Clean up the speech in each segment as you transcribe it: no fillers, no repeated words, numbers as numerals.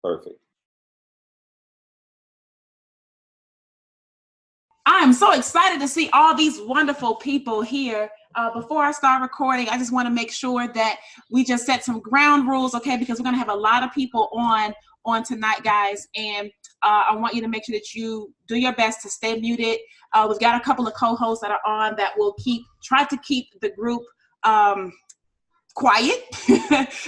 perfect. I'm so excited to see all these wonderful people here. Before I start recording, I just want to make sure that we just set some ground rules, okay? Because we're going to have a lot of people on tonight, guys, and I want you to make sure that you do your best to stay muted. We've got a couple of co-hosts that are on that will try to keep the group quiet.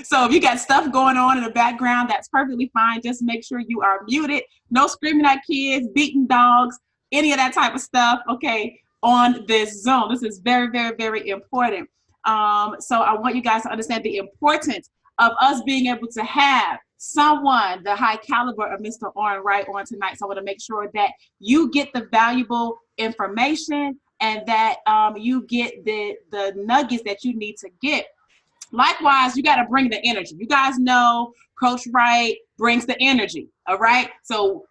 So if you got stuff going on in the background, that's perfectly fine. Just make sure you are muted. No screaming at kids, beating dogs, any of that type of stuff, okay, on this Zoom. This is very, very, very important. So I want you guys to understand the importance of us being able to have someone the high caliber of Mr. Orrin Wright on tonight. So I want to make sure that you get the valuable information and that you get the nuggets that you need to get. Likewise, you got to bring the energy. You guys know Coach Wright brings the energy, all right? So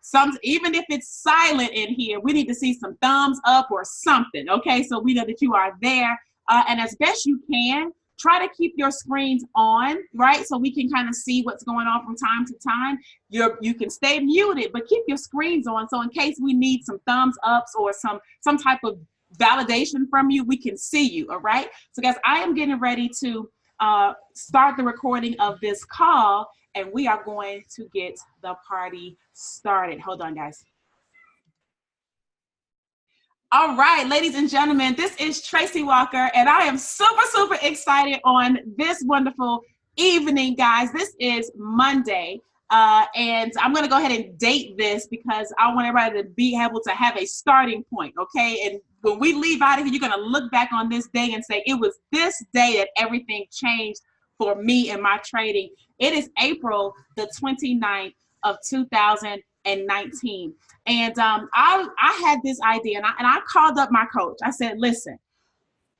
even if it's silent in here, we need to see some thumbs up or something, okay? So we know that you are there. And as best you can, try to keep your screens on, right? So we can kind of see what's going on from time to time. You can stay muted, but keep your screens on. So in case we need some thumbs ups or some type of validation from you, we can see you, all right? So guys, I am getting ready to start the recording of this call, and we are going to get the party started. Hold on, guys. All right, ladies and gentlemen, this is Tracy Walker, and I am super, super excited on this wonderful evening, guys. This is Monday, and I'm going to go ahead and date this because I want everybody to be able to have a starting point, okay? And when we leave out of here, you're going to look back on this day and say, it was this day that everything changed for me in my trading. It is April the 29th of 2019. And I had this idea, and I called up my coach. I said, listen,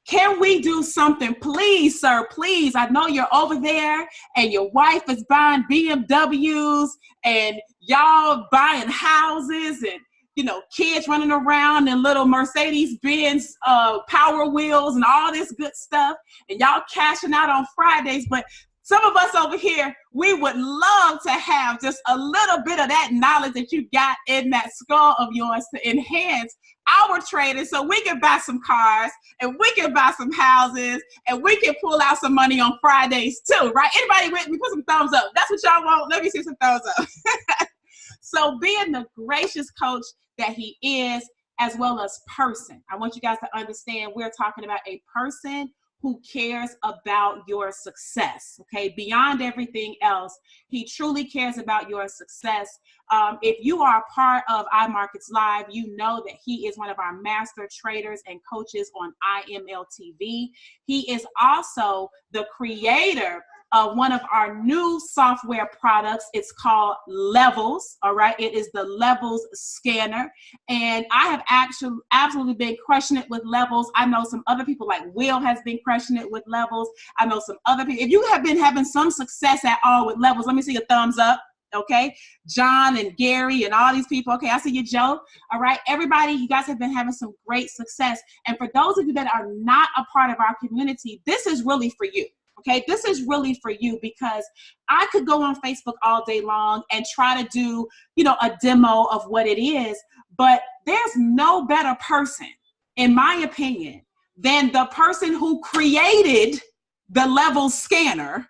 can we do something? Please, sir, please. I know you're over there and your wife is buying BMWs and y'all buying houses and, you know, kids running around in little Mercedes-Benz Power Wheels and all this good stuff. And y'all cashing out on Fridays. But some of us over here, we would love to have just a little bit of that knowledge that you got in that skull of yours to enhance our trading so we can buy some cars and we can buy some houses and we can pull out some money on Fridays too, right? Anybody with me? Put some thumbs up. That's what y'all want. Let me see some thumbs up. So being the gracious coach that he is, as well as person, I want you guys to understand we're talking about a person who cares about your success, okay? Beyond everything else, he truly cares about your success. If you are a part of iMarkets Live, you know that he is one of our master traders and coaches on IML TV. He is also the creator of one of our new software products. It's called Levels, all right? It is the Levels scanner. And I have actually absolutely been crushing it with Levels. I know some other people like Will has been crushing it with Levels. I know some other people. If you have been having some success at all with Levels, let me see a thumbs up. Okay, John and Gary and all these people. Okay, I see you, Joe. All right, everybody, you guys have been having some great success. And for those of you that are not a part of our community, this is really for you. Okay, this is really for you because I could go on Facebook all day long and try to do, you know, a demo of what it is, but there's no better person, in my opinion, than the person who created the Levels scanner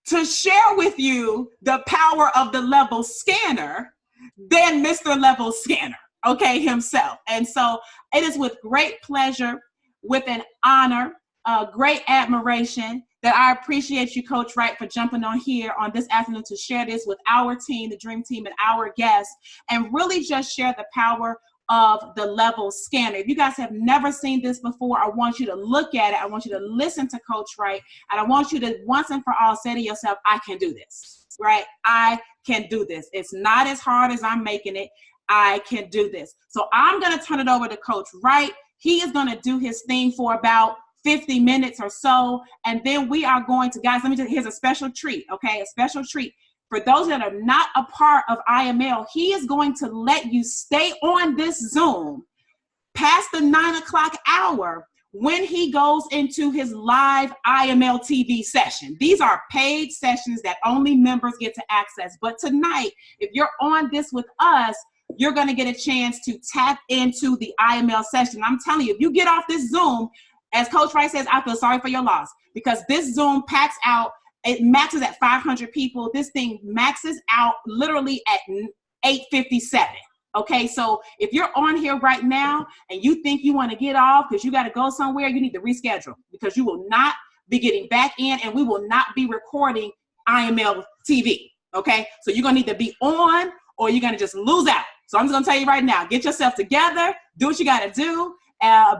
to share with you the power of the Levels scanner than Mr. Levels Scanner, okay, himself. And so it is with great pleasure, with an honor, great admiration that I appreciate you, Coach Wright, for jumping on here on this afternoon to share this with our team, the Dream Team, and our guests, and really just share the power of the Levels scanner. If you guys have never seen this before, I want you to look at it. I want you to listen to Coach Wright, and I want you to once and for all say to yourself, I can do this, right? I can do this. It's not as hard as I'm making it. I can do this. So I'm going to turn it over to Coach Wright. He is going to do his thing for about 50 minutes or so, and then we are going to, guys, here's a special treat, okay? A special treat. For those that are not a part of IML, he is going to let you stay on this Zoom past the 9 o'clock hour when he goes into his live IML TV session. These are paid sessions that only members get to access. But tonight, if you're on this with us, you're going to get a chance to tap into the IML session. I'm telling you, if you get off this Zoom, as Coach Wright says, I feel sorry for your loss, because this Zoom packs out, it maxes at 500 people. This thing maxes out literally at 8:57. Okay, so if you're on here right now and you think you want to get off because you got to go somewhere, you need to reschedule, because you will not be getting back in, and we will not be recording IML TV. Okay, so you're going to need to be on, or you're going to just lose out. So I'm just going to tell you right now, get yourself together, do what you got to do,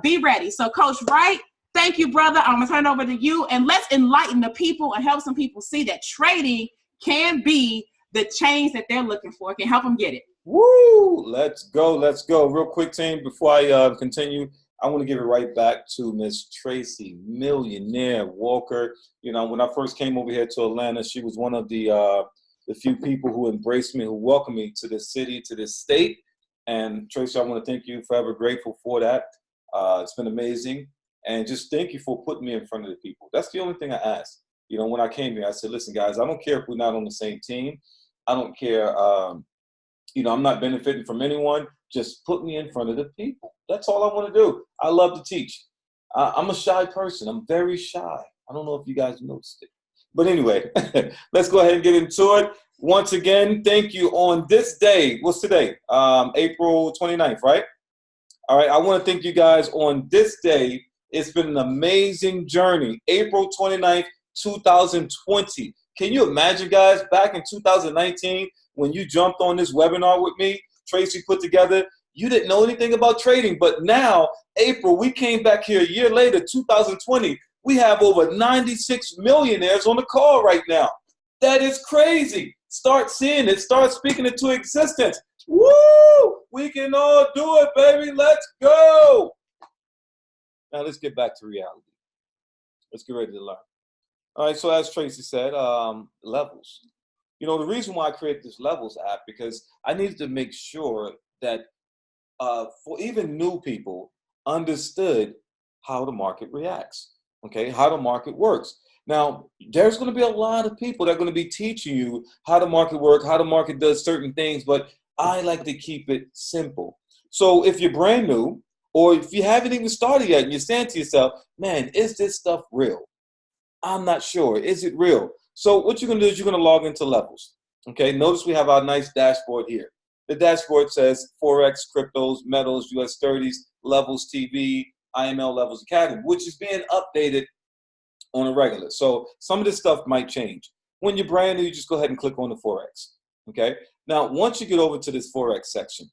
be ready. So Coach Wright, thank you, brother. I'm going to turn it over to you, and let's enlighten the people and help some people see that trading can be the change that they're looking for. It can help them get it. Woo! Let's go. Let's go. Real quick, team, before I continue, I want to give it right back to Miss Tracy Millionaire Walker. You know, when I first came over here to Atlanta, she was one of the few people who embraced me, who welcomed me to this city, to this state. And Tracy, I want to thank you. Forever grateful for that. It's been amazing. And just thank you for putting me in front of the people. That's the only thing I asked. You know, when I came here, I said, listen, guys, I don't care if we're not on the same team. I don't care. You know, I'm not benefiting from anyone. Just put me in front of the people. That's all I want to do. I love to teach. I'm a shy person. I'm very shy. I don't know if you guys noticed it. But anyway, let's go ahead and get into it. Once again, thank you on this day. What's today? April 29th, right? All right. I want to thank you guys on this day. It's been an amazing journey. April 29th, 2020. Can you imagine, guys, back in 2019, when you jumped on this webinar with me, Tracy put together, you didn't know anything about trading. But now, April, we came back here a year later, 2020. We have over 96 millionaires on the call right now. That is crazy. Start seeing it. Start speaking it to existence. Woo! We can all do it, baby. Let's go. Now, let's get back to reality. Let's get ready to learn. All right, so as Tracy said, levels. You know, the reason why I created this Levels app, because I needed to make sure that for even new people understood how the market reacts, okay, how the market works. Now, there's going to be a lot of people that are going to be teaching you how the market works, how the market does certain things, but I like to keep it simple. So if you're brand new, or if you haven't even started yet and you're saying to yourself, man, is this stuff real? I'm not sure. Is it real? So what you're going to do is you're going to log into Levels. Okay, notice we have our nice dashboard here. The dashboard says Forex, cryptos, metals, US 30s, Levels TV, IML Levels Academy, which is being updated on a regular. So some of this stuff might change. When you're brand new, you just go ahead and click on the Forex. Okay, now once you get over to this Forex section,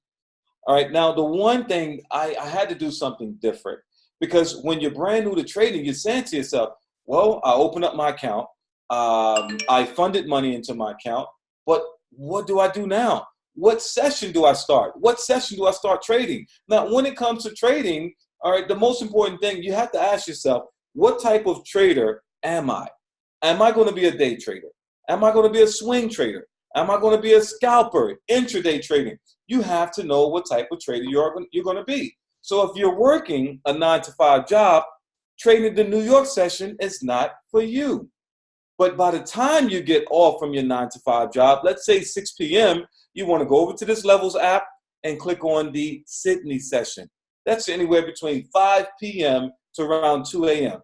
all right, now the one thing I had to do something different, because when you're brand new to trading, you're saying to yourself, well, I open up my account. I funded money into my account, but what do I do now? What session do I start? What session do I start trading? Now, when it comes to trading, all right, the most important thing, you have to ask yourself, what type of trader am I? Am I going to be a day trader? Am I going to be a swing trader? Am I going to be a scalper, intraday trading? You have to know what type of trader you're going to be. So if you're working a 9-to-5 job, trading the New York session is not for you. But by the time you get off from your 9-to-5 job, let's say 6 p.m., you want to go over to this Levels app and click on the Sydney session. That's anywhere between 5 p.m. to around 2 a.m.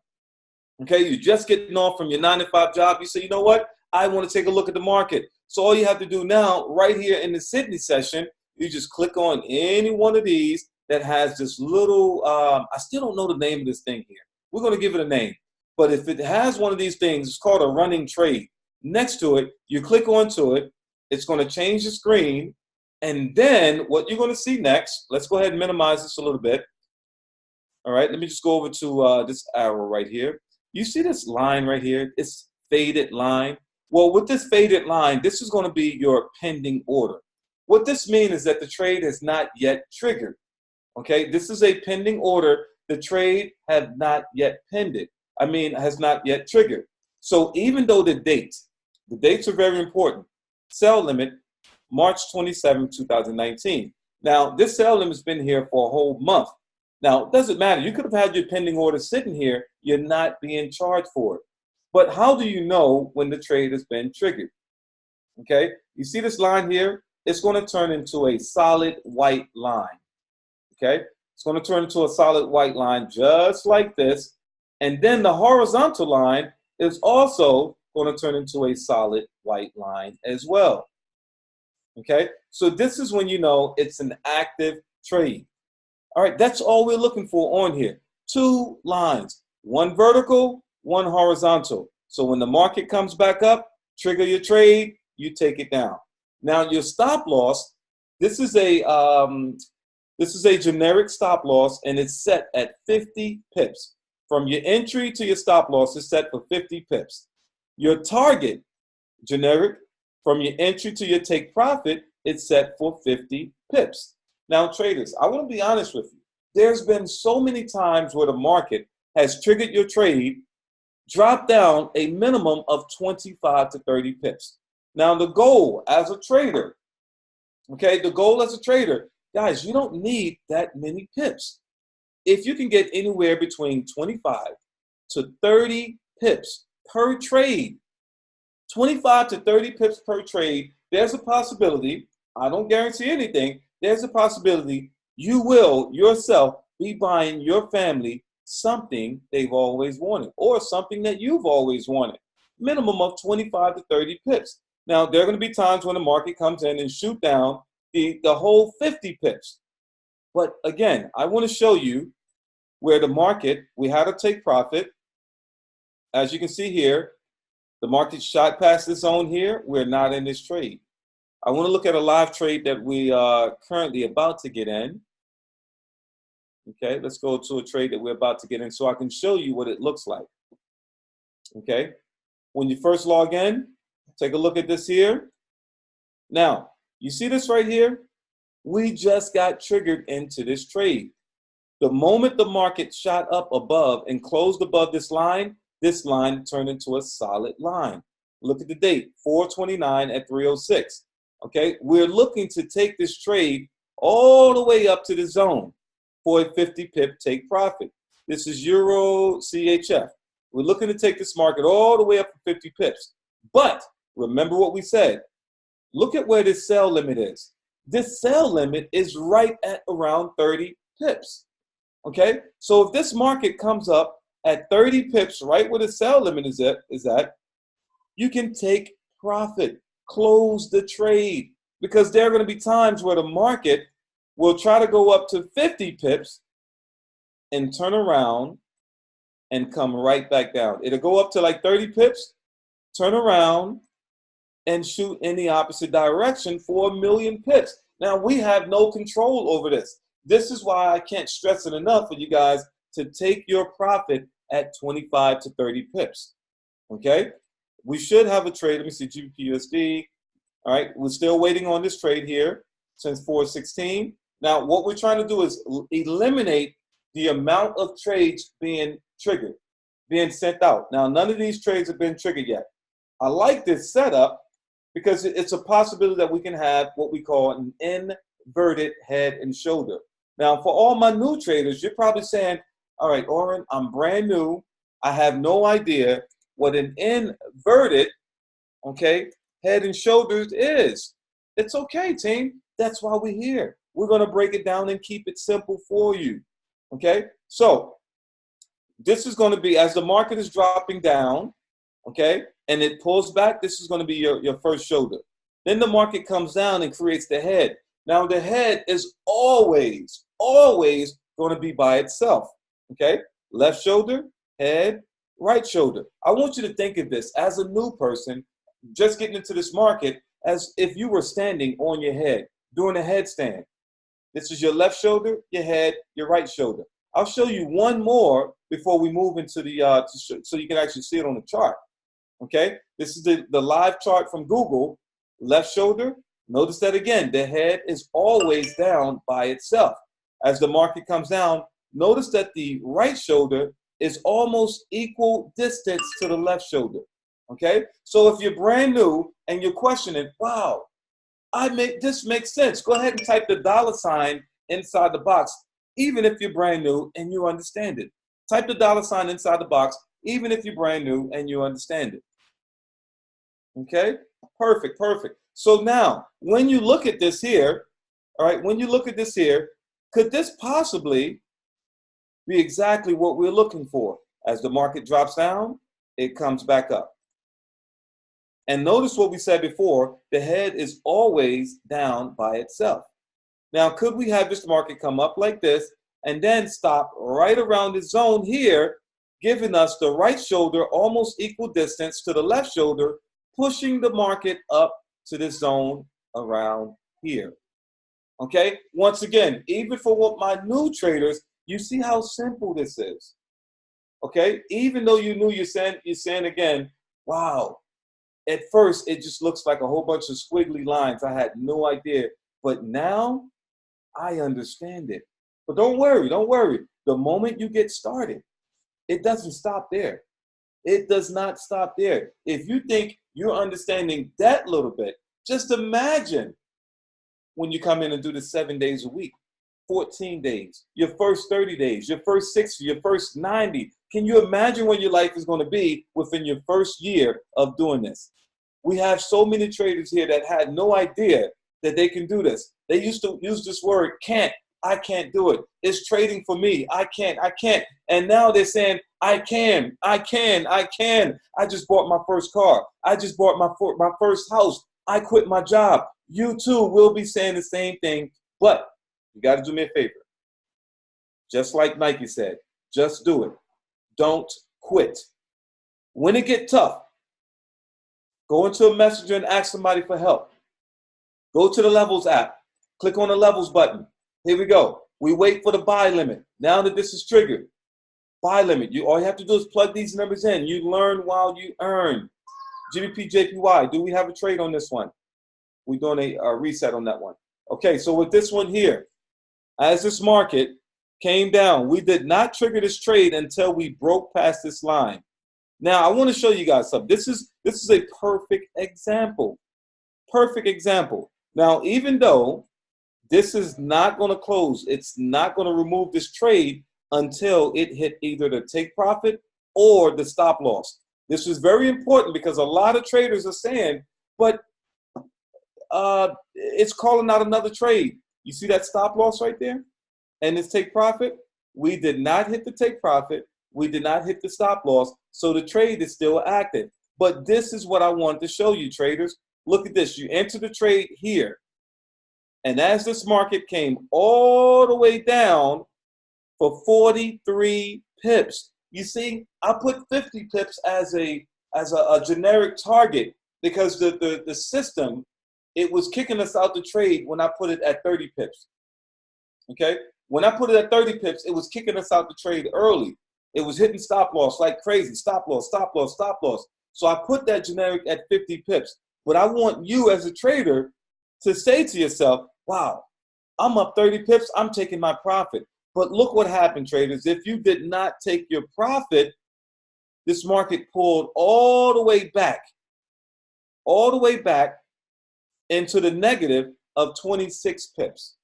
Okay, you're just getting off from your 9-to-5 job. You say, you know what? I want to take a look at the market. So all you have to do now, right here in the Sydney session, you just click on any one of these that has this little, I still don't know the name of this thing here. We're going to give it a name. But if it has one of these things, it's called a running trade. Next to it, you click onto it. It's going to change the screen. And then what you're going to see next, let's go ahead and minimize this a little bit. All right, let me just go over to this arrow right here. You see this line right here? It's faded line. Well, with this faded line, this is going to be your pending order. What this means is that the trade has not yet triggered. Okay, this is a pending order. The trade has not yet has not yet triggered. So even though the dates are very important. Sell limit, March 27, 2019. Now, this sell limit has been here for a whole month. Now, it doesn't matter. You could have had your pending order sitting here. You're not being charged for it. But how do you know when the trade has been triggered? Okay, you see this line here? It's going to turn into a solid white line. Okay, it's going to turn into a solid white line just like this. And then the horizontal line is also going to turn into a solid white line as well. Okay, so this is when you know it's an active trade. All right, that's all we're looking for on here. Two lines, one vertical, one horizontal. So when the market comes back up, trigger your trade, you take it down. Now your stop loss, this is a generic stop loss, and it's set at 50 pips. From your entry to your stop loss is set for 50 pips. Your target, generic, from your entry to your take profit, it's set for 50 pips. Now, traders, I want to be honest with you. There's been so many times where the market has triggered your trade, dropped down a minimum of 25 to 30 pips. Now, the goal as a trader, okay, the goal as a trader, guys, you don't need that many pips. If you can get anywhere between 25 to 30 pips per trade, 25 to 30 pips per trade, there's a possibility, I don't guarantee anything, there's a possibility you will yourself be buying your family something they've always wanted or something that you've always wanted. Minimum of 25 to 30 pips. Now, there are going to be times when the market comes in and shoot down the whole 50 pips. But again, I want to show you where the market, we had to take profit. As you can see here, the market shot past this zone here. We're not in this trade. I want to look at a live trade that we are currently about to get in. Okay, let's go to a trade that we're about to get in so I can show you what it looks like. Okay, when you first log in, take a look at this here. Now, you see this right here? We just got triggered into this trade. The moment the market shot up above and closed above this line turned into a solid line. Look at the date, 4/29 at 3:06. Okay, we're looking to take this trade all the way up to the zone for a 50 pip take profit. This is Euro CHF. We're looking to take this market all the way up to 50 pips. But remember what we said. Look at where this sell limit is. This sell limit is right at around 30 pips. Okay, so if this market comes up at 30 pips, right where the sell limit is at, you can take profit, close the trade, because there are going to be times where the market will try to go up to 50 pips and turn around and come right back down. It'll go up to like 30 pips, turn around, and shoot in the opposite direction for 1,000,000 pips. Now, we have no control over this. This is why I can't stress it enough for you guys to take your profit at 25 to 30 pips. Okay? We should have a trade. Let me see, GBP/USD. All right, we're still waiting on this trade here since 4/16. Now, what we're trying to do is eliminate the amount of trades being triggered, being sent out. Now, none of these trades have been triggered yet. I like this setup because it's a possibility that we can have what we call an inverted head and shoulder. Now, for all my new traders, you're probably saying, all right, Oren, I'm brand new. I have no idea what an inverted, okay, head and shoulders is. It's okay, team. That's why we're here. We're going to break it down and keep it simple for you, okay? So this is going to be, as the market is dropping down, okay, and it pulls back, this is going to be your first shoulder. Then the market comes down and creates the head. Now, the head is always going to be by itself, okay? Left shoulder, head, right shoulder. I want you to think of this as a new person just getting into this market as if you were standing on your head, doing a headstand. This is your left shoulder, your head, your right shoulder. I'll show you one more before we move into the, so you can actually see it on the chart, okay? This is the live chart from Google, left shoulder. Notice that again, the head is always down by itself. As the market comes down, notice that the right shoulder is almost equal distance to the left shoulder, okay? So if you're brand new and you're questioning, wow, this makes sense. Go ahead and type the $ inside the box. even if you're brand new and you understand it. Type the $ inside the box, even if you're brand new and you understand it. Okay? Perfect, perfect. So now, when you look at this here, all right, when you look at this here, could this possibly be exactly what we're looking for? As the market drops down, it comes back up. And notice what we said before, the head is always down by itself. Now, could we have this market come up like this and then stop right around the zone here, giving us the right shoulder almost equal distance to the left shoulder, pushing the market up to this zone around here? Okay, once again, even for what my new traders, you see how simple this is. Okay, even though you knew, you're saying again, wow, at first it just looks like a whole bunch of squiggly lines. I had no idea, but now I understand it. But don't worry, don't worry. The moment you get started, it doesn't stop there. It does not stop there. If you think you're understanding that little bit, just imagine when you come in and do this 7 days a week, 14 days, your first 30 days, your first 60, your first 90. Can you imagine what your life is going to be within your first year of doing this? We have so many traders here that had no idea that they can do this. They used to use this word, can't. I can't do it. It's trading for me. I can't. And now they're saying, I can. I just bought my first car. I just bought my first house. I quit my job. You too will be saying the same thing, but you got to do me a favor. Just like Nike said, just do it. Don't quit. When it gets tough, go into a messenger and ask somebody for help. Go to the Levels app. Click on the Levels button. Here we go. We wait for the buy limit. Now that this is triggered, buy limit. All you have to do is plug these numbers in. You learn while you earn. GBP JPY, do we have a trade on this one? We're doing a reset on that one. Okay, so with this one here, as this market came down, we did not trigger this trade until we broke past this line. Now, I want to show you guys something. This is a perfect example. Perfect example. Now, even though this is not going to close, it's not going to remove this trade until it hit either the take profit or the stop loss. This is very important because a lot of traders are saying, but it's calling out another trade. You see that stop loss right there? And this take profit? We did not hit the take profit. We did not hit the stop loss. So the trade is still active. But this is what I want to show you, traders. Look at this. You enter the trade here. And as this market came all the way down for 43 pips, you see, I put 50 pips as a generic target because the system, it was kicking us out the trade when I put it at 30 pips. Okay? When I put it at 30 pips, it was kicking us out the trade early. It was hitting stop loss like crazy. Stop loss, stop loss, stop loss. So I put that generic at 50 pips. But I want you as a trader to say to yourself, wow, I'm up 30 pips. I'm taking my profit. But look what happened, traders. If you did not take your profit, this market pulled all the way back into the negative of 26 pips.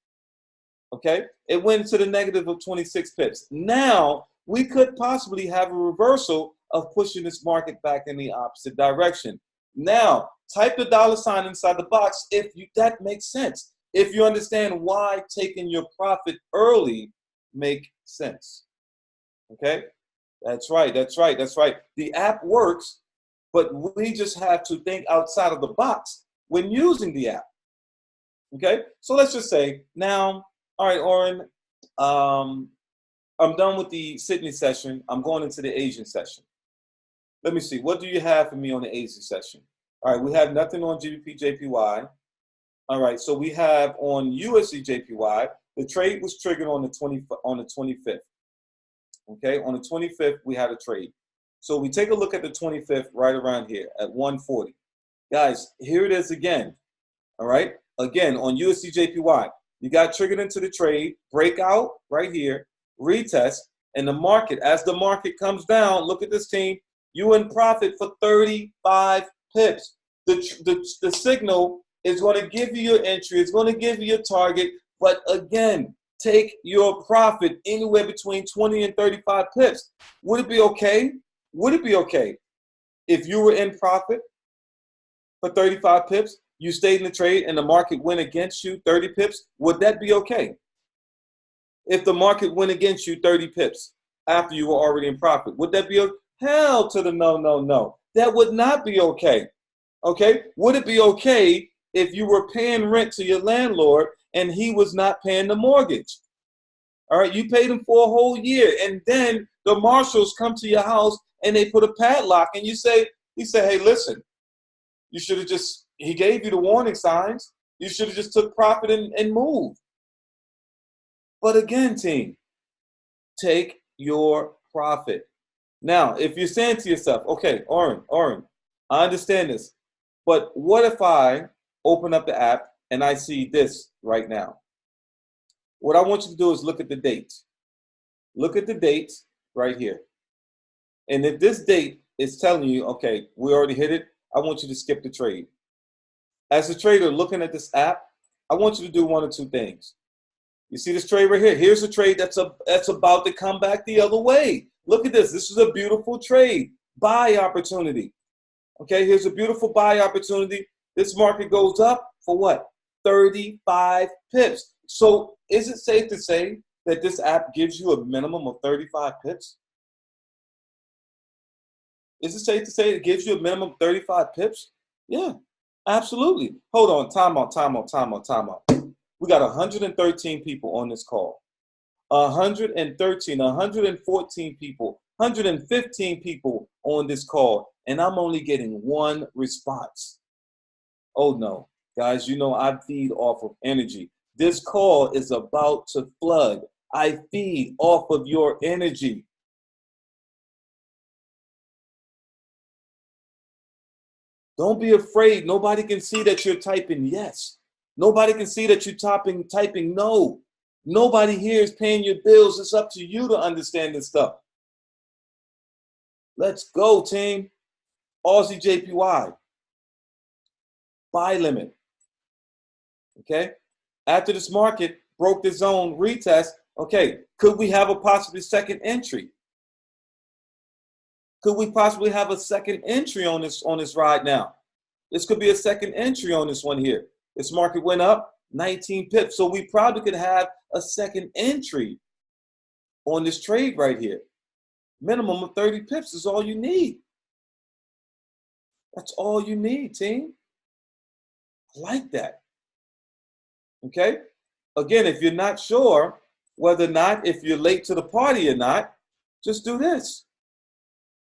Okay? It went into the negative of 26 pips. Now, we could possibly have a reversal of pushing this market back in the opposite direction. Now, type the $ inside the box if that makes sense. If you understand why taking your profit early make sense. Okay? That's right, that's right, that's right. The app works, but we just have to think outside of the box when using the app. Okay? So let's just say now, all right, Oren, I'm done with the Sydney session. I'm going into the Asian session. Let me see. What do you have for me on the Asian session? All right, we have nothing on GBP JPY. All right, so we have on USD JPY, the trade was triggered on the 25th. Okay, on the 25th, we had a trade. So we take a look at the 25th right around here at 140. Guys, here it is again. All right, again on USD JPY, you got triggered into the trade, breakout right here, retest, and the market, as the market comes down, look at this team, you in profit for 35 pips. The signal is going to give you your entry, it's going to give you your target, but again, take your profit anywhere between 20 and 35 pips. Would it be okay? Would it be okay if you were in profit for 35 pips, you stayed in the trade and the market went against you 30 pips? Would that be okay? If the market went against you 30 pips after you were already in profit, would that be okay? Hell to the no, no, no. That would not be okay. Okay? Would it be okay if you were paying rent to your landlord and he was not paying the mortgage? All right, you paid him for a whole year, and then the marshals come to your house and they put a padlock, and he said, hey, listen, you should have just, he gave you the warning signs. You should have just took profit and moved. But again, team, take your profit. Now, if you're saying to yourself, okay, Oren, I understand this, but what if I open up the app and I see this right now? What I want you to do is look at the dates. Look at the dates right here. And if this date is telling you, okay, we already hit it, I want you to skip the trade. As a trader looking at this app, I want you to do one or two things. You see this trade right here? Here's a trade that's about to come back the other way. Look at this. This is a beautiful trade. Buy opportunity. Okay, here's a beautiful buy opportunity. This market goes up for what? 35 pips. So is it safe to say that this app gives you a minimum of 35 pips? Is it safe to say it gives you a minimum of 35 pips? Yeah, absolutely. Hold on, time out. We got 113 people on this call. 113, 114 people, 115 people on this call, and I'm only getting one response. Oh no, guys, you know I feed off of energy. This call is about to flood. I feed off of your energy. Don't be afraid. Nobody can see that you're typing yes. Nobody can see that you're typing no. Nobody here is paying your bills. It's up to you to understand this stuff. Let's go, team. Aussie JPY. Buy limit. Okay? After this market broke the zone retest, okay, could we have a possibly second entry? Could we possibly have a second entry on this ride now? This could be a second entry on this one here. This market went up 19 pips, so we probably could have a second entry on this trade right here. Minimum of 30 pips is all you need. That's all you need, team. I like that. Okay? Again, if you're not sure whether or not, if you're late to the party or not, just do this.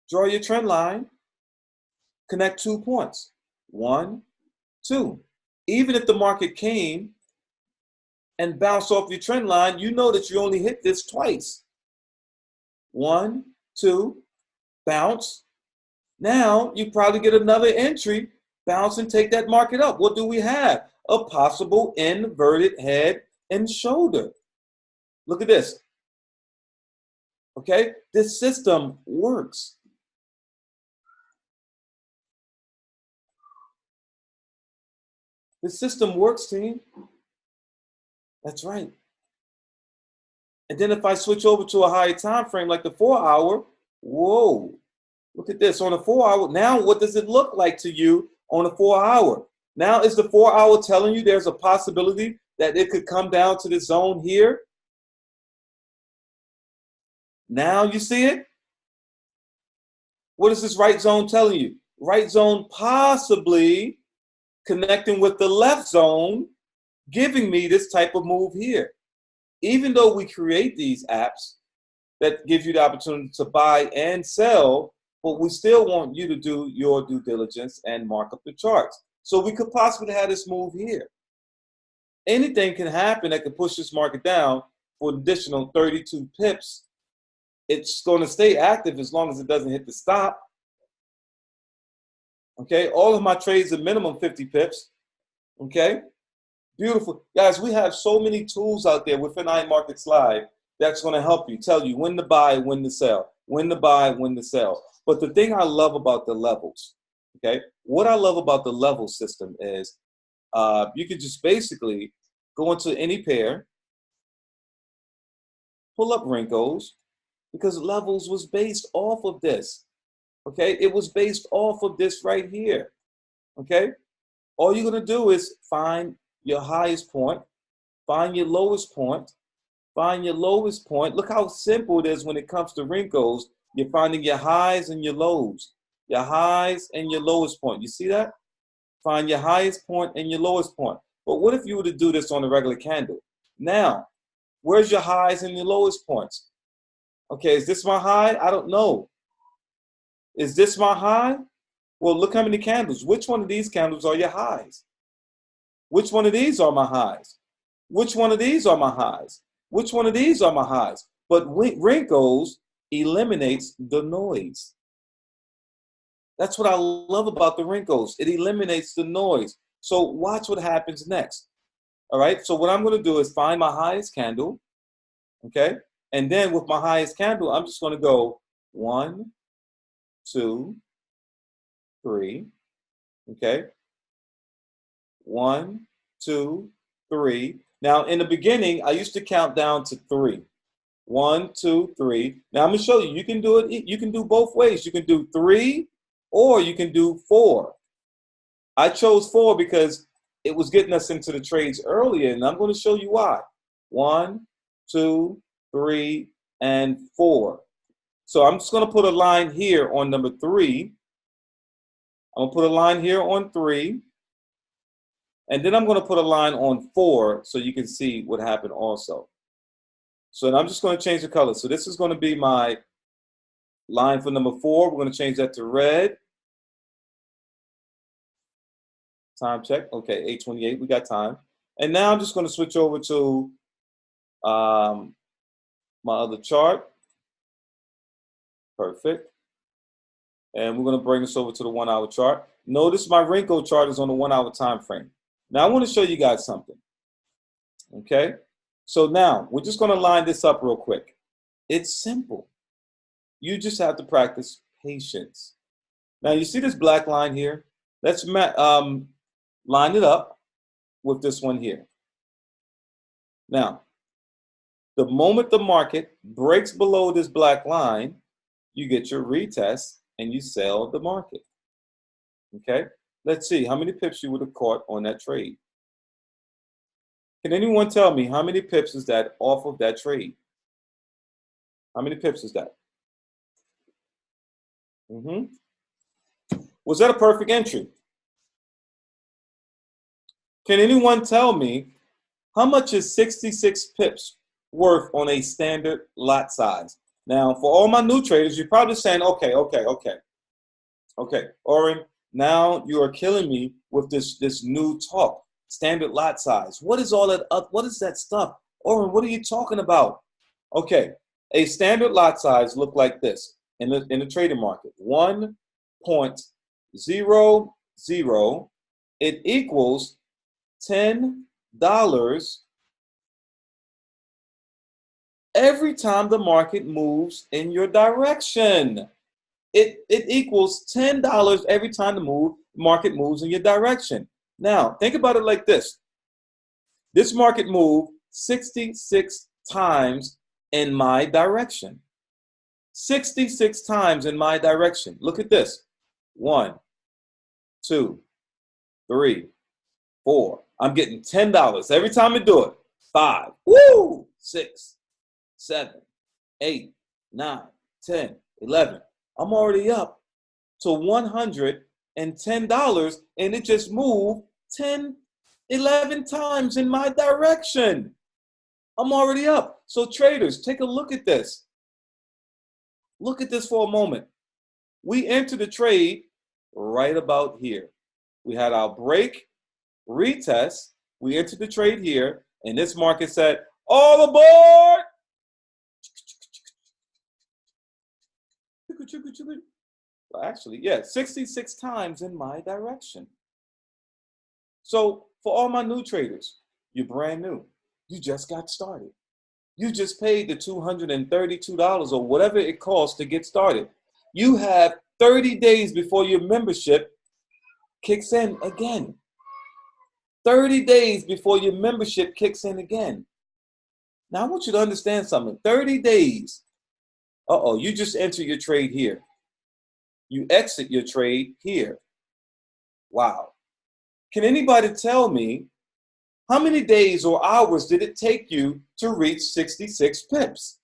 Draw your trend line, connect 2 points. 1, 2. Even if the market came and bounced off your trend line, you know that you only hit this twice. 1, 2, bounce. Now you probably get another entry, bounce and take that market up. What do we have? A possible inverted head and shoulder. Look at this. Okay, this system works. The system works, team. That's right. And then if I switch over to a higher time frame, like the 4-hour, whoa, look at this. On the 4-hour, now what does it look like to you on the 4-hour? Now is the 4-hour telling you there's a possibility that it could come down to this zone here? Now you see it? What is this right zone telling you? Right zone possibly connecting with the left zone, giving me this type of move here. Even though we create these apps that give you the opportunity to buy and sell, but we still want you to do your due diligence and mark up the charts. So we could possibly have this move here. Anything can happen that could push this market down for an additional 32 pips. It's going to stay active as long as it doesn't hit the stop. Okay, all of my trades are minimum 50 pips. Okay, beautiful. Guys, we have so many tools out there within iMarkets Live that's going to help you, tell you when to buy, when to sell, when to buy, when to sell. But the thing I love about the levels, okay, what I love about the level system is you can just basically go into any pair pull up wrinkles because levels was based off of this. Okay, it was based off of this right here. Okay, all you're gonna do is find your highest point, find your lowest point, find your lowest point. Look how simple it is when it comes to wrinkles. You're finding your highs and your lows, your highs and your lowest point. You see that? Find your highest point and your lowest point. But what if you were to do this on a regular candle? Now, where's your highs and your lowest points? Okay, is this my high? I don't know. Is this my high? Well, look how many candles. Which one of these candles are your highs? Which one of these are my highs? Which one of these are my highs? Which one of these are my highs? But wrinkles eliminates the noise. That's what I love about the wrinkles. It eliminates the noise. So watch what happens next. All right, so what I'm going to do is find my highest candle, okay? And then with my highest candle, I'm just going to go 1, 2, 3, okay? 1, 2, 3. Now, in the beginning, I used to count down to 3. 1, 2, 3. Now, I'm going to show you. You can do it. You can do both ways. You can do 3 or you can do 4. I chose 4 because it was getting us into the trades earlier, and I'm going to show you why. 1, 2, 3, and 4. So I'm just going to put a line here on number 3. I'm going to put a line here on 3. And then I'm going to put a line on 4 so you can see what happened also. So then I'm just going to change the color. So this is going to be my line for number 4. We're going to change that to red. Time check. Okay, 8:28. We got time. And now I'm just going to switch over to my other chart. Perfect. And we're going to bring this over to the 1 hour chart. Notice my wrinkle chart is on the 1 hour time frame. Now I want to show you guys something. Okay. So now we're just going to line this up real quick. It's simple. You just have to practice patience. Now you see this black line here? Let's line it up with this one here. Now, the moment the market breaks below this black line, you get your retest and you sell the market. Okay? Let's see how many pips you would have caught on that trade. Can anyone tell me how many pips is that off of that trade? How many pips is that? Was that a perfect entry? Can anyone tell me how much is 66 pips worth on a standard lot size? Now, for all my new traders, you're probably saying, okay, Oren, now you are killing me with this new talk, standard lot size. What is all that? What is that stuff? Oren, what are you talking about? Okay, a standard lot size look like this in the trading market, 1.00. It equals $10 every time the market moves in your direction. It equals $10 every time the market moves in your direction. Now, think about it like this. This market moved 66 times in my direction. 66 times in my direction. Look at this. 1, 2, 3, 4. I'm getting $10 every time I do it. 5, 6, 7, 8, 9, 10, 11. I'm already up to $110, and it just moved 11 times in my direction. I'm already up. So traders, take a look at this. Look at this for a moment. We entered the trade right about here. We had our break, retest. We entered the trade here, and this market said, all aboard! Well, actually, yeah, 66 times in my direction. So for all my new traders, you're brand new. You just got started. You just paid the $232 or whatever it costs to get started. You have 30 days before your membership kicks in again. 30 days before your membership kicks in again. Now I want you to understand something. 30 days. You just enter your trade here. You exit your trade here. Wow. Can anybody tell me how many days or hours did it take you to reach 66 pips?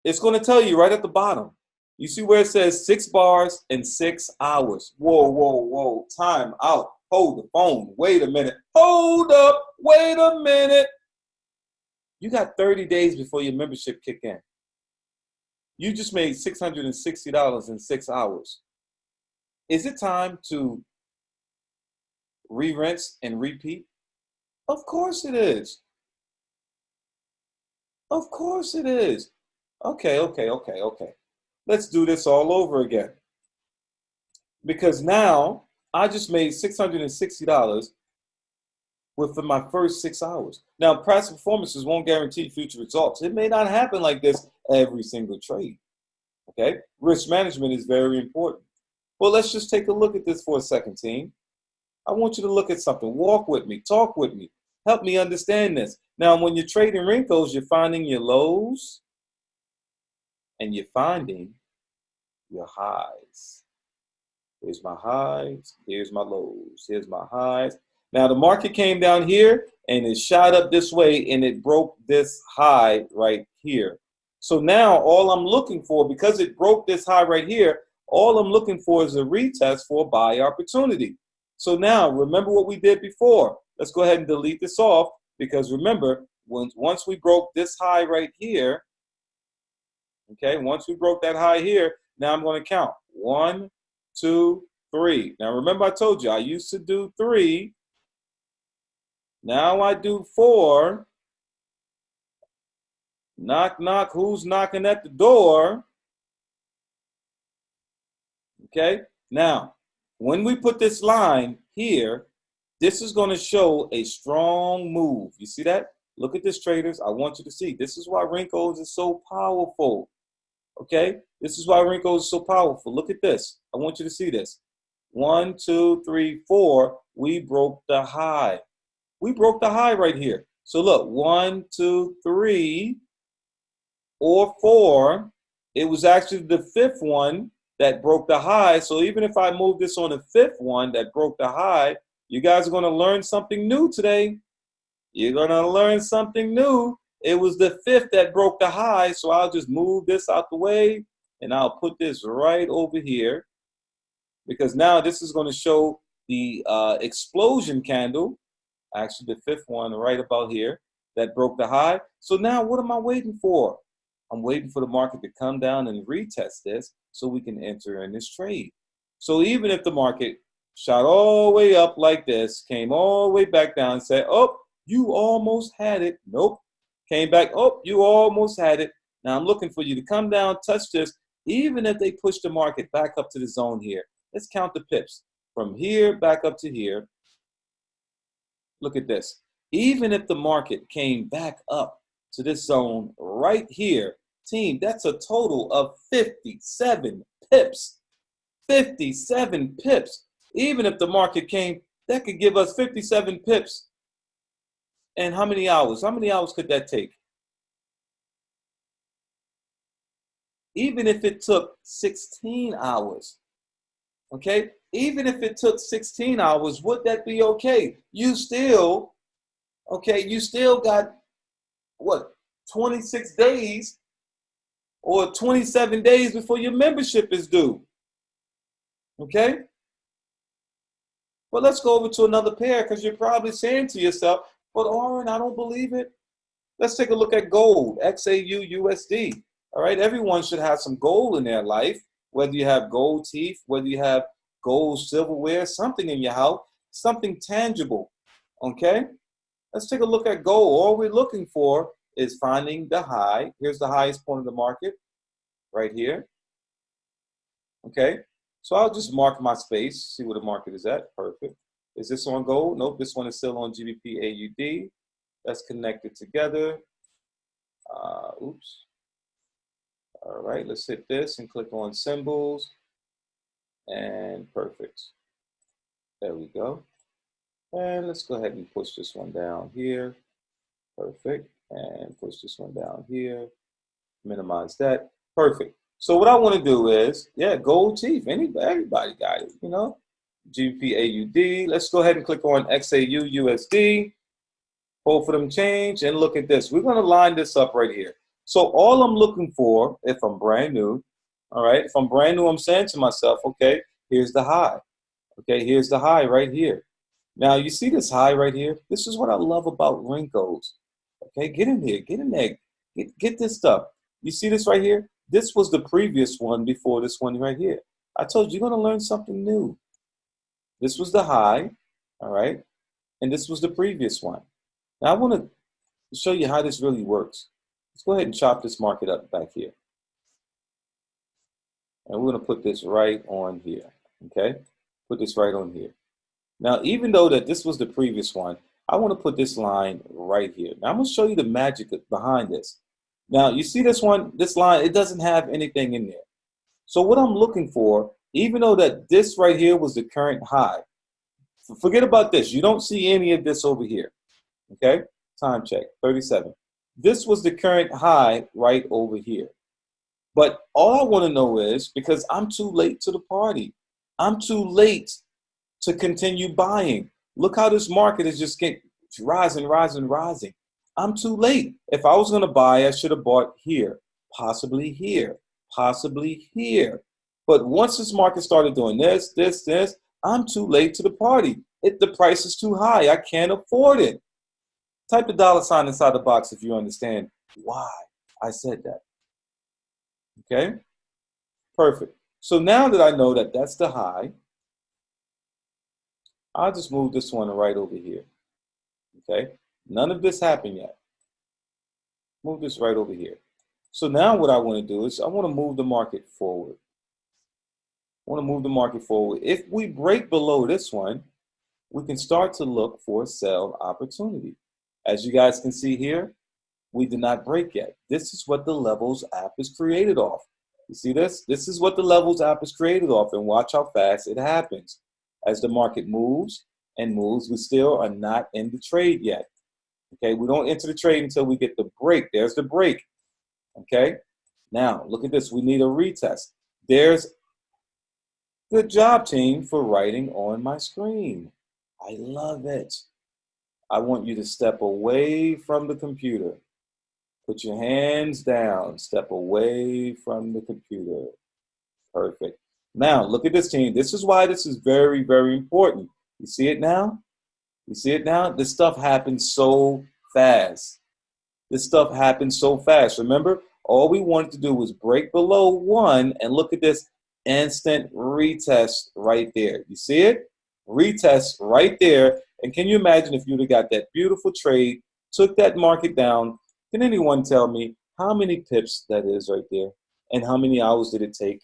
It's going to tell you right at the bottom. You see where it says 6 bars and 6 hours. Whoa, whoa, whoa. Time out. Hold the phone. Wait a minute. Hold up. Wait a minute. You got 30 days before your membership kick in. You just made $660 in 6 hours. Is it time to re-rinse and repeat? Of course it is. Of course it is. Okay. Let's do this all over again. Because now I just made $660 within my first 6 hours. Now, past performances won't guarantee future results. It may not happen like this every single trade. Okay? Risk management is very important. Well, let's just take a look at this for a second, team. I want you to look at something. Walk with me. Talk with me. Help me understand this. Now, when you're trading Rincos, you're finding your lows and you're finding your highs. Here's my highs. Here's my lows. Here's my highs. Now, the market came down here and it shot up this way and it broke this high right here. So now all I'm looking for, because it broke this high right here, all I'm looking for is a retest for a buy opportunity. So now, remember what we did before. Let's go ahead and delete this off, because remember, once we broke this high right here, okay, once we broke that high here, now I'm going to count. 1, 2, 3. Now remember I told you I used to do 3. Now I do 4. Knock, knock, who's knocking at the door? Okay, now, when we put this line here, this is going to show a strong move. You see that? Look at this, traders. I want you to see. This is why Rincos is so powerful. Okay, this is why Rincos is so powerful. Look at this. I want you to see this. 1, 2, 3, 4. We broke the high. We broke the high right here. So look, 1, 2, 3, or 4. It was actually the 5th one that broke the high. So even if I move this on the 5th one that broke the high, you guys are going to learn something new today. You're going to learn something new. It was the 5th that broke the high. So I'll just move this out the way and I'll put this right over here, because now this is going to show the explosion candle, actually the 5th one right about here, that broke the high. So now what am I waiting for? I'm waiting for the market to come down and retest this so we can enter in this trade. So even if the market shot all the way up like this, came all the way back down and said, oh, you almost had it. Nope. Came back, oh, you almost had it. Now I'm looking for you to come down, touch this, even if they push the market back up to the zone here. Let's count the pips. From here back up to here. Look at this. Even if the market came back up to this zone right here, team, that's a total of 57 pips. 57 pips. Even if the market came, that could give us 57 pips. And how many hours? How many hours could that take? Even if it took 16 hours, okay? Even if it took 16 hours, would that be okay? You still, okay, you still got, what, 26 days or 27 days before your membership is due, okay? Well, let's go over to another pair, because you're probably saying to yourself, but Oren, I don't believe it. Let's take a look at gold, XAU USD. All right, everyone should have some gold in their life, whether you have gold teeth, whether you have gold silverware, something in your house, something tangible, okay? Let's take a look at gold. All we're looking for is finding the high. Here's the highest point of the market, right here, okay? So I'll just mark my space, see where the market is at. Perfect. Is this on gold? Nope, this one is still on GBP AUD. That's connected together. Oops. All right, let's hit this and click on symbols. And perfect. There we go. And let's go ahead and push this one down here. Perfect. And push this one down here. Minimize that. Perfect. So what I want to do is, yeah, gold teeth. Everybody got it, you know. GBP AUD. Let's go ahead and click on XAU USD. Both of them change, and look at this. We're going to line this up right here. So all I'm looking for, if I'm brand new, all right, if I'm brand new, I'm saying to myself, okay, here's the high. Okay, here's the high right here. Now, you see this high right here? This is what I love about Rincos. Okay, get in here, get in there, get this stuff. You see this right here? This was the previous one before this one right here. I told you, you're going to learn something new. This was the high, all right, and this was the previous one. Now, I want to show you how this really works. Let's go ahead and chop this market up back here. And we're going to put this right on here, okay? Put this right on here. Now, even though that this was the previous one, I want to put this line right here. Now, I'm going to show you the magic behind this. Now, you see this one, this line, it doesn't have anything in there. So what I'm looking for, even though that this right here was the current high, forget about this. You don't see any of this over here. Okay, time check, 37. This was the current high right over here. But all I want to know is, because I'm too late to the party, I'm too late to continue buying. Look how this market is just getting rising, rising, rising. I'm too late. If I was going to buy, I should have bought here, possibly here, possibly here. But once this market started doing this, I'm too late to the party. The price is too high. I can't afford it. Type the $ inside the box if you understand why I said that. Okay? Perfect. So now that I know that that's the high, I'll just move this one right over here. Okay? None of this happened yet. Move this right over here. So now what I want to do is I want to move the market forward. I want to move the market forward. If we break below this one, we can start to look for a sell opportunity. As you guys can see here, we did not break yet. This is what the levels app is created off. You see this? This is what the levels app is created off, and watch how fast it happens. As the market moves and moves, we still are not in the trade yet. Okay, we don't enter the trade until we get the break. There's the break. Okay, now look at this. We need a retest. There's good job, team, for writing on my screen. I love it. I want you to step away from the computer. Put your hands down. Step away from the computer. Perfect. Now, look at this, team. This is why this is very, very important. You see it now? You see it now? This stuff happens so fast. This stuff happens so fast. Remember, all we wanted to do was break below 1, and look at this instant retest right there. You see it? Retest right there. And can you imagine if you would have got that beautiful trade, took that market down? Can anyone tell me how many pips that is right there? And how many hours did it take?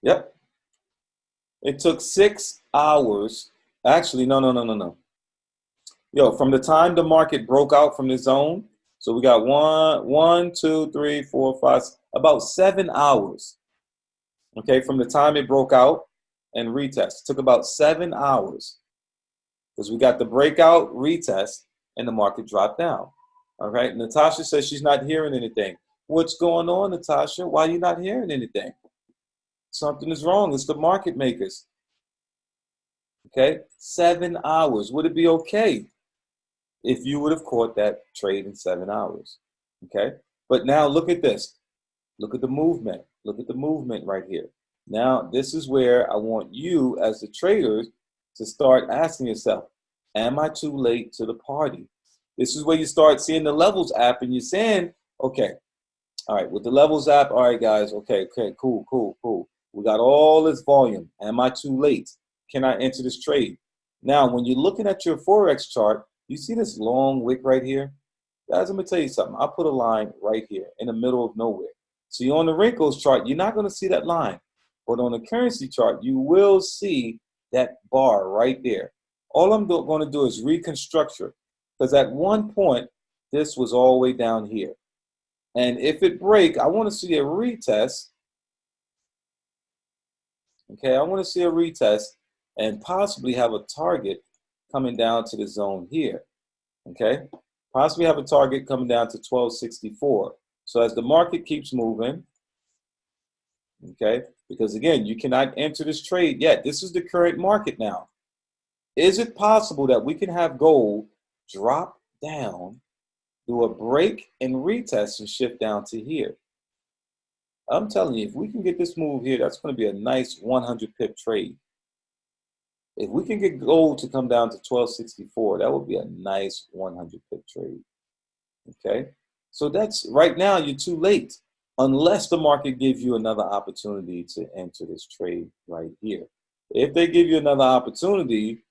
Yep. It took 6 hours. Actually, no. Yo, from the time the market broke out from the zone, so we got 1, 2, 3, 4, 5, about 7 hours. Okay, from the time it broke out and retest. It took about 7 hours because we got the breakout, retest, and the market dropped down. All right, Natasha says she's not hearing anything. What's going on, Natasha? Why are you not hearing anything? Something is wrong. It's the market makers. Okay, 7 hours. Would it be okay if you would have caught that trade in 7 hours? Okay, but now look at this. Look at the movement. Look at the movement right here. Now, this is where I want you as the traders to start asking yourself, am I too late to the party? This is where you start seeing the levels app and you're saying, okay, all right, with the levels app, all right, guys, okay, cool. We got all this volume. Am I too late? Can I enter this trade? Now, when you're looking at your Forex chart, you see this long wick right here? Guys, I'm going to tell you something. I'll put a line right here in the middle of nowhere. So you're on the Rincos chart, you're not going to see that line. But on the currency chart, you will see that bar right there. All I'm going to do is reconstruct it. Because at one point, this was all the way down here. And if it break, I want to see a retest. Okay, I want to see a retest and possibly have a target coming down to the zone here. Okay, possibly have a target coming down to 1264. So as the market keeps moving, okay, because again, you cannot enter this trade yet. This is the current market now. Is it possible that we can have gold drop down, do a break and retest and shift down to here? I'm telling you, if we can get this move here, that's going to be a nice 100 pip trade. If we can get gold to come down to 1264, that would be a nice 100 pip trade. Okay, so that's right now, you're too late unless the market gives you another opportunity to enter this trade right here. If they give you another opportunity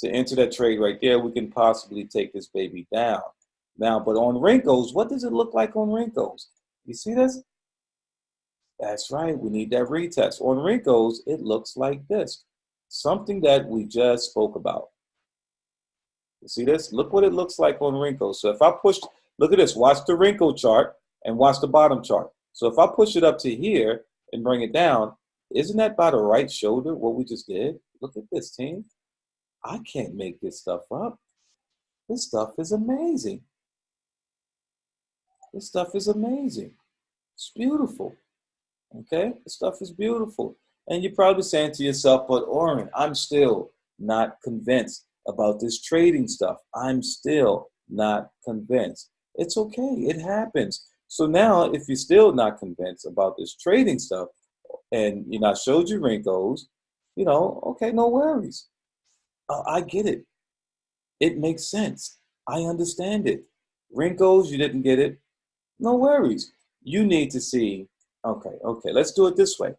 to enter that trade right there, we can possibly take this baby down. Now, but on Rincos, what does it look like on Rincos? You see this? That's right, we need that retest. On Rincos, it looks like this. Something that we just spoke about. You see this? Look what it looks like on Rincos. So if I push, look at this, watch the Rinco chart and watch the bottom chart. So if I push it up to here and bring it down, isn't that by the right shoulder what we just did? Look at this, team. I can't make this stuff up. This stuff is amazing. This stuff is amazing. It's beautiful. Okay, this stuff is beautiful. And you're probably saying to yourself, but Oren, I'm still not convinced about this trading stuff. I'm still not convinced. It's okay, it happens. So now if you're still not convinced about this trading stuff and I showed you Rincos, okay, no worries. I get it. It makes sense. I understand it. Rincos, you didn't get it. No worries. You need to see, okay, let's do it this way.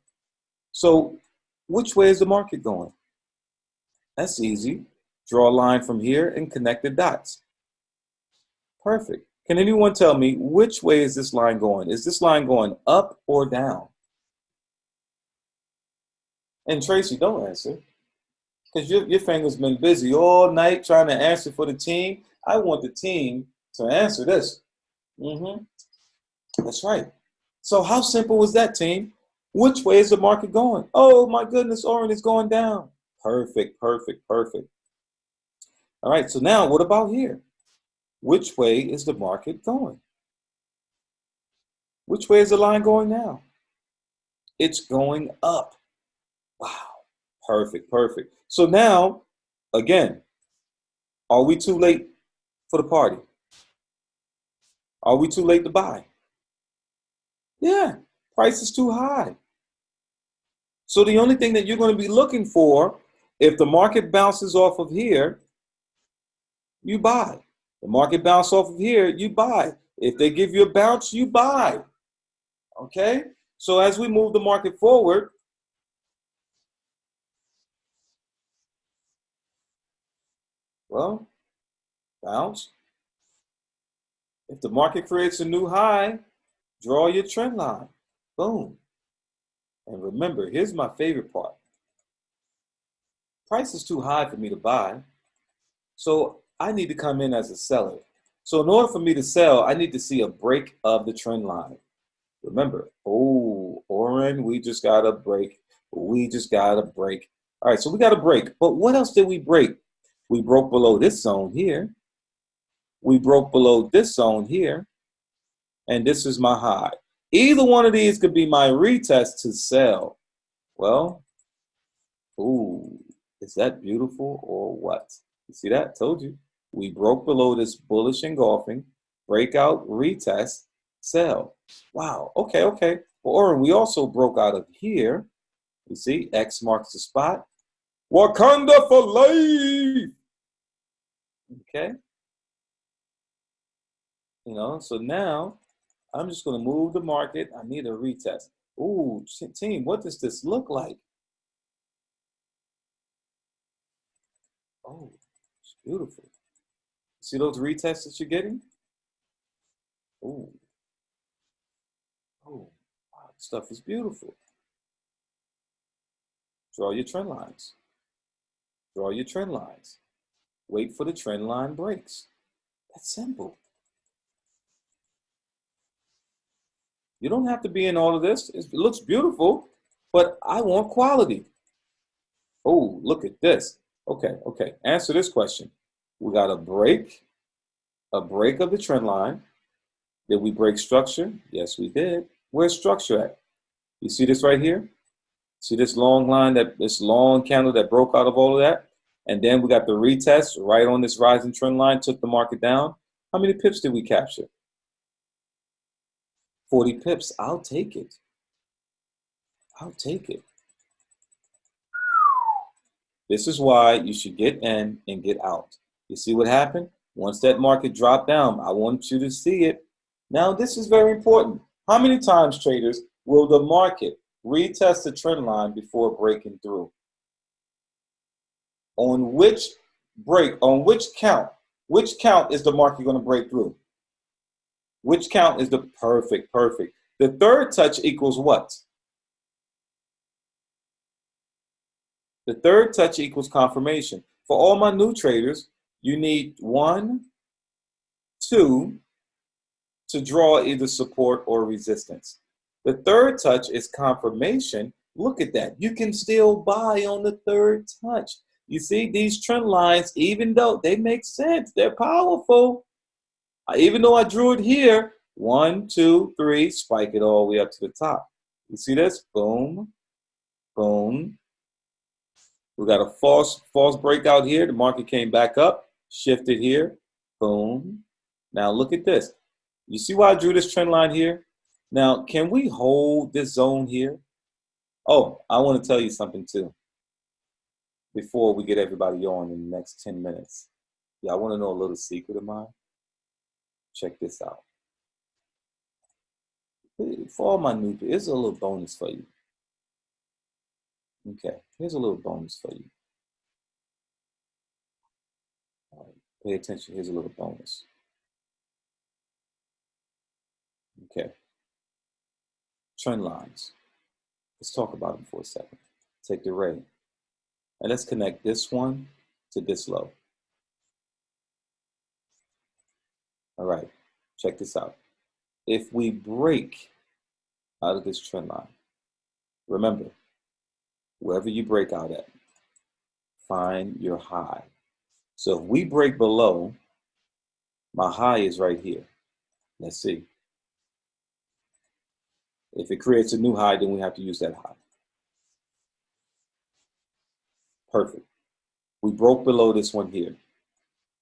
So which way is the market going? That's easy. Draw a line from here and connect the dots. Perfect. Can anyone tell me which way is this line going? Is this line going up or down? And Tracy, don't answer, because your finger's been busy all night trying to answer for the team. I want the team to answer this. That's right. So how simple was that, team? Which way is the market going? Oh my goodness, Oren is going down. Perfect, perfect, perfect. All right, so now what about here? Which way is the market going? Which way is the line going now? It's going up. Wow, perfect, perfect. So now, again, are we too late for the party? Are we too late to buy? Yeah, price is too high. So the only thing that you're going to be looking for, if the market bounces off of here, you buy. The market bounce off of here, you buy. If they give you a bounce, you buy. Okay? So as we move the market forward, well, bounce. If the market creates a new high, draw your trend line. Boom. And remember, here's my favorite part. Price is too high for me to buy, so I need to come in as a seller. So in order for me to sell, I need to see a break of the trend line. Remember, oh, Oren, we just got a break. We just got a break. All right, so we got a break. But what else did we break? We broke below this zone here. We broke below this zone here. And this is my high. Either one of these could be my retest to sell. Well, ooh, is that beautiful or what? You see that? Told you. We broke below this bullish engulfing, breakout, retest, sell. Wow, okay. Well, Oren, we also broke out of here. You see, X marks the spot. Wakanda for life. Okay. So now I'm just going to move the market. I need a retest. Ooh, team, what does this look like? Oh, it's beautiful. See those retests that you're getting? Ooh. Oh, wow, this stuff is beautiful. Draw your trend lines. Draw your trend lines. Wait for the trend line breaks. That's simple. You don't have to be in all of this. It looks beautiful, but I want quality. Oh, look at this. Okay, okay. Answer this question. We got a break of the trend line. Did we break structure? Yes, we did. Where's structure at? You see this right here? See this long line, this long candle that broke out of all of that? And then we got the retest right on this rising trend line, took the market down. How many pips did we capture? 40 pips. I'll take it. I'll take it. This is why you should get in and get out. You see what happened? Once that market dropped down, I want you to see it. Now, this is very important. How many times, traders, will the market retest the trend line before breaking through? On which break, on which count? Which count is the market going to break through? Which count is the perfect? The third touch equals what? The third touch equals confirmation. For all my new traders, you need 1, 2 to draw either support or resistance. The third touch is confirmation. Look at that. You can still buy on the third touch. You see, these trend lines, even though they make sense, they're powerful. Even though I drew it here, 1, 2, 3, spike it all the way up to the top. You see this? Boom, boom. We got a false breakout here. The market came back up, shifted here, boom. Now look at this. You see why I drew this trend line here? Now, can we hold this zone here? Oh, I want to tell you something too before we get everybody on in the next 10 minutes. Yeah, I want to know a little secret of mine. Check this out. For all my new people, here's a little bonus for you. Okay, here's a little bonus for you. All right, pay attention. Here's a little bonus. Okay. Trend lines. Let's talk about them for a second. Take the ray. And let's connect this one to this low. All right, check this out. If we break out of this trend line, remember, wherever you break out at, find your high. So if we break below, my high is right here. Let's see. If it creates a new high, then we have to use that high. Perfect. We broke below this one here.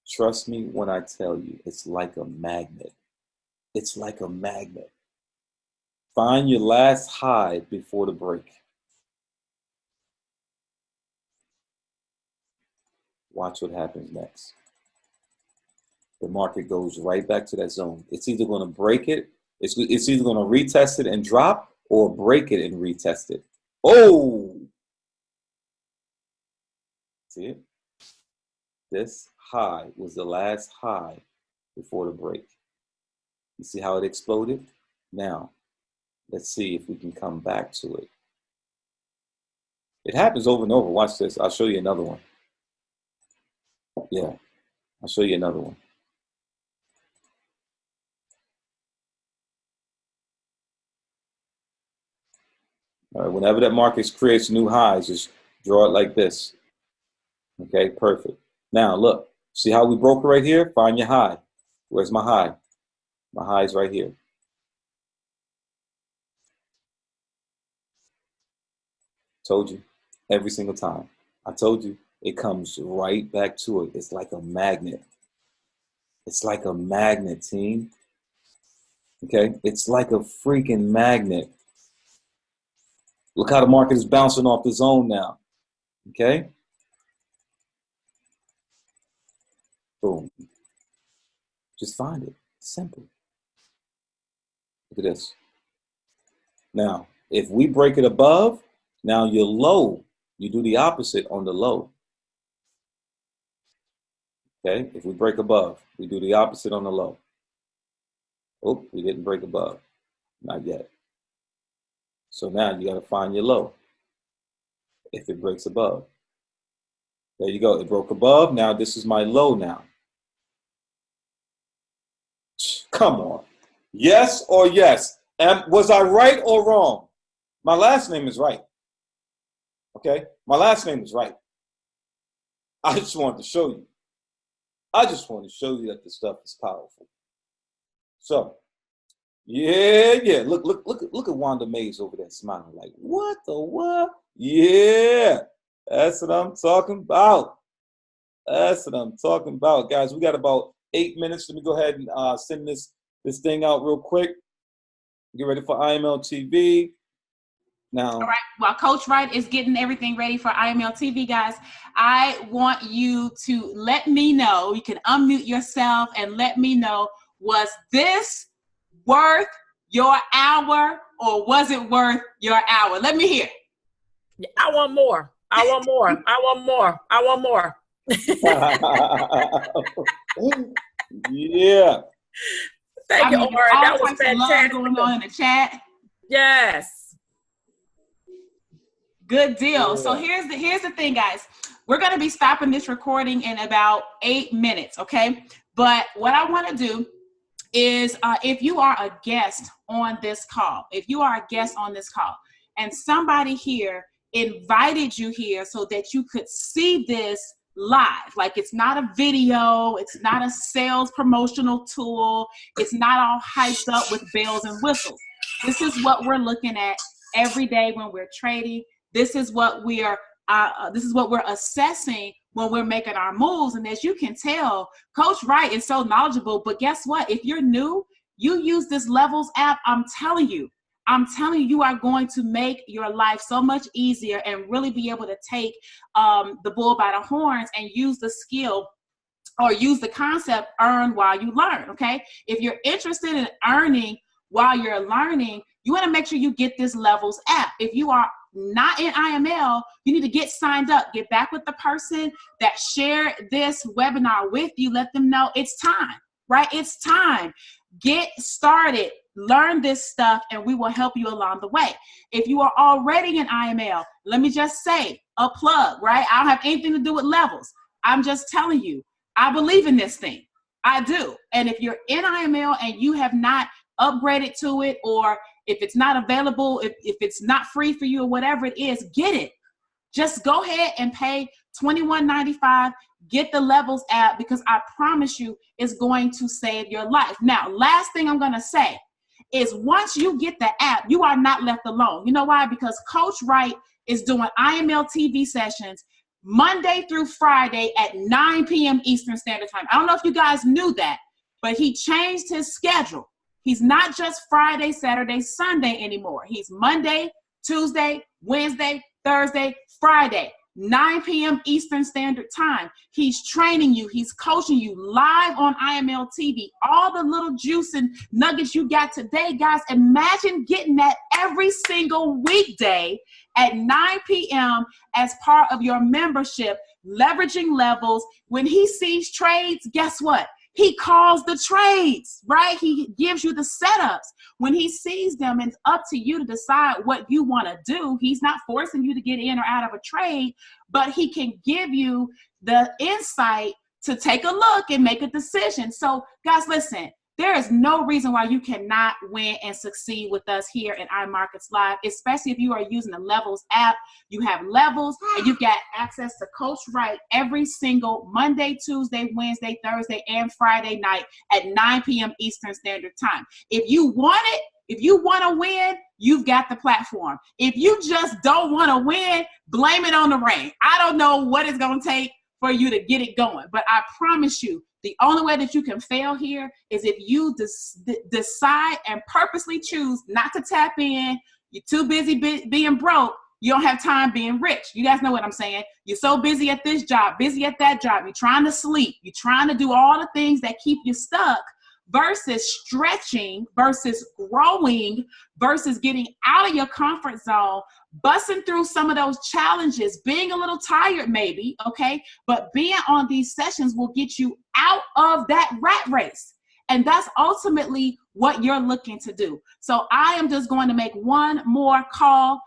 Trust me when I tell you, it's like a magnet. It's like a magnet. Find your last high before the break. Watch what happens next. The market goes right back to that zone. It's either going to break it, it's either going to retest it and drop, or break it and retest it. Oh! See it? This high was the last high before the break. You see how it exploded? Now, let's see if we can come back to it. It happens over and over. Watch this. I'll show you another one. Yeah, I'll show you another one. All right, whenever that market creates new highs, just draw it like this. Okay, perfect. Now look, see how we broke it right here? Find your high. Where's my high? My high is right here. Told you, every single time. I told you, it comes right back to it. It's like a magnet. It's like a magnet, team. Okay, it's like a freaking magnet. Look how the market is bouncing off the zone now. Okay. Boom. Just find it. Simple. Look at this. Now, if we break it above, now you're low. You do the opposite on the low. Okay, if we break above, we do the opposite on the low. Oh, we didn't break above. Not yet. So now you got to find your low if it breaks above. There you go. It broke above. Now this is my low now. Come on. Yes or yes? Was I right or wrong? My last name is right. Okay? My last name is Wright. I just wanted to show you. I just want to show you that this stuff is powerful. So, yeah. Look at Wanda Mays over there smiling like, what the what? Yeah, that's what I'm talking about. That's what I'm talking about, guys. We got about 8 minutes. Let me go ahead and send this thing out real quick. Get ready for IML TV. Now, all right, while Coach Wright is getting everything ready for IML TV, guys, I want you to let me know. You can unmute yourself and let me know, was this worth your hour or was it worth your hour? Let me hear. I want more. I want more. I want more. I want more. Yeah. Thank you, Omar. That was fantastic. Going on in the chat. Yes. Good deal. Yeah. So here's the thing, guys. We're going to be stopping this recording in about 8 minutes, okay? But what I want to do is if you are a guest on this call, and somebody here invited you here so that you could see this live, like it's not a video, it's not a sales promotional tool, it's not all hyped up with bells and whistles. This is what we're looking at every day when we're trading. This is what we're assessing when we're making our moves. And as you can tell, Coach Wright is so knowledgeable. But guess what? If you're new, you use this Levels app. I'm telling you, you are going to make your life so much easier and really be able to take the bull by the horns and use the skill or use the concept, earn while you learn, okay? If you're interested in earning while you're learning, you want to make sure you get this Levels app. If you are not in IML, you need to get signed up. Get back with the person that shared this webinar with you. Let them know it's time, right? It's time. Get started. Learn this stuff, and we will help you along the way. If you are already in IML, let me just say a plug, right? I don't have anything to do with Levels. I'm just telling you, I believe in this thing. I do. And if you're in IML and you have not upgraded to it, or if it's not available, if it's not free for you or whatever it is, get it. Just go ahead and pay $21.95. Get the Levels app, because I promise you it's going to save your life. Now, last thing I'm going to say is once you get the app, you are not left alone. You know why? Because Coach Wright is doing IML TV sessions Monday through Friday at 9 p.m. Eastern Standard Time. I don't know if you guys knew that, but he changed his schedule. He's not just Friday, Saturday, Sunday anymore. He's Monday, Tuesday, Wednesday, Thursday, Friday, 9 p.m. Eastern Standard Time. He's training you. He's coaching you live on IML TV. All the little juice and nuggets you got today, guys, imagine getting that every single weekday at 9 p.m. as part of your membership, leveraging Levels. When he sees trades, guess what? He calls the trades, right? He gives you the setups. When he sees them, it's up to you to decide what you want to do. He's not forcing you to get in or out of a trade, but he can give you the insight to take a look and make a decision. So, guys, listen, there is no reason why you cannot win and succeed with us here in iMarkets Live, especially if you are using the Levels app. You have Levels, and you've got access to Coach Wright every single Monday, Tuesday, Wednesday, Thursday, and Friday night at 9 p.m. Eastern Standard Time. If you want it, if you want to win, you've got the platform. If you just don't want to win, blame it on the rain. I don't know what it's going to take for you to get it going, but I promise you, the only way that you can fail here is if you decide and purposely choose not to tap in. You're too busy being broke. You don't have time being rich. You guys know what I'm saying. You're so busy at this job, busy at that job. You're trying to sleep. You're trying to do all the things that keep you stuck versus stretching, versus growing, versus getting out of your comfort zone, busting through some of those challenges, being a little tired maybe, okay? But being on these sessions will get you out of that rat race. And that's ultimately what you're looking to do. So I am just going to make one more call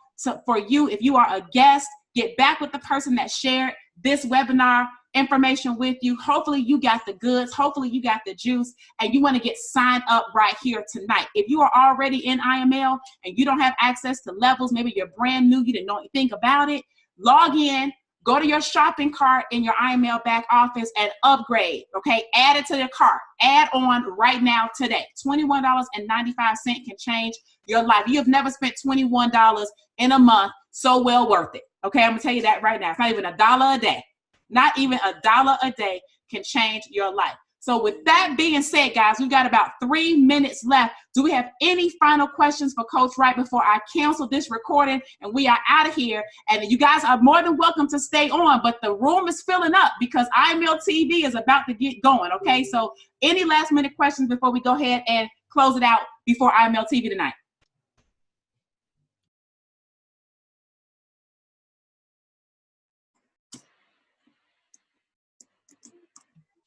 for you. If you are a guest, get back with the person that shared this webinar information with you. Hopefully you got the goods. Hopefully you got the juice, and you want to get signed up right here tonight. If you are already in IML and you don't have access to Levels, maybe you're brand new, you didn't know anything about it, log in, go to your shopping cart in your iMail back office and upgrade, okay? Add it to your cart. Add on right now today. $21.95 can change your life. You have never spent $21 in a month, so well worth it, okay? I'm gonna tell you that right now. It's not even $1 a day. Not even $1 a day can change your life. So with that being said, guys, we've got about 3 minutes left. Do we have any final questions for Coach Wright before I cancel this recording and we are out of here? And you guys are more than welcome to stay on, but the room is filling up because iMail TV is about to get going, okay? So any last minute questions before we go ahead and close it out before iMail TV tonight?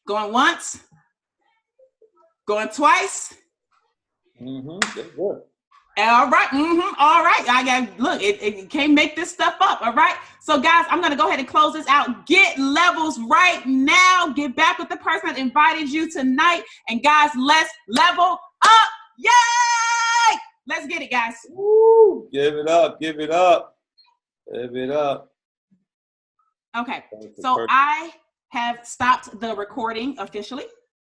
Going once? Going twice? That's good. All right. All right. I got, look, it can't make this stuff up. All right. So guys, I'm going to go ahead and close this out. Get levels right now. Get back with the person that invited you tonight. And guys, let's level up. Yay! Let's get it, guys. Woo! Give it up. Give it up. Give it up. Okay. So I have stopped the recording officially.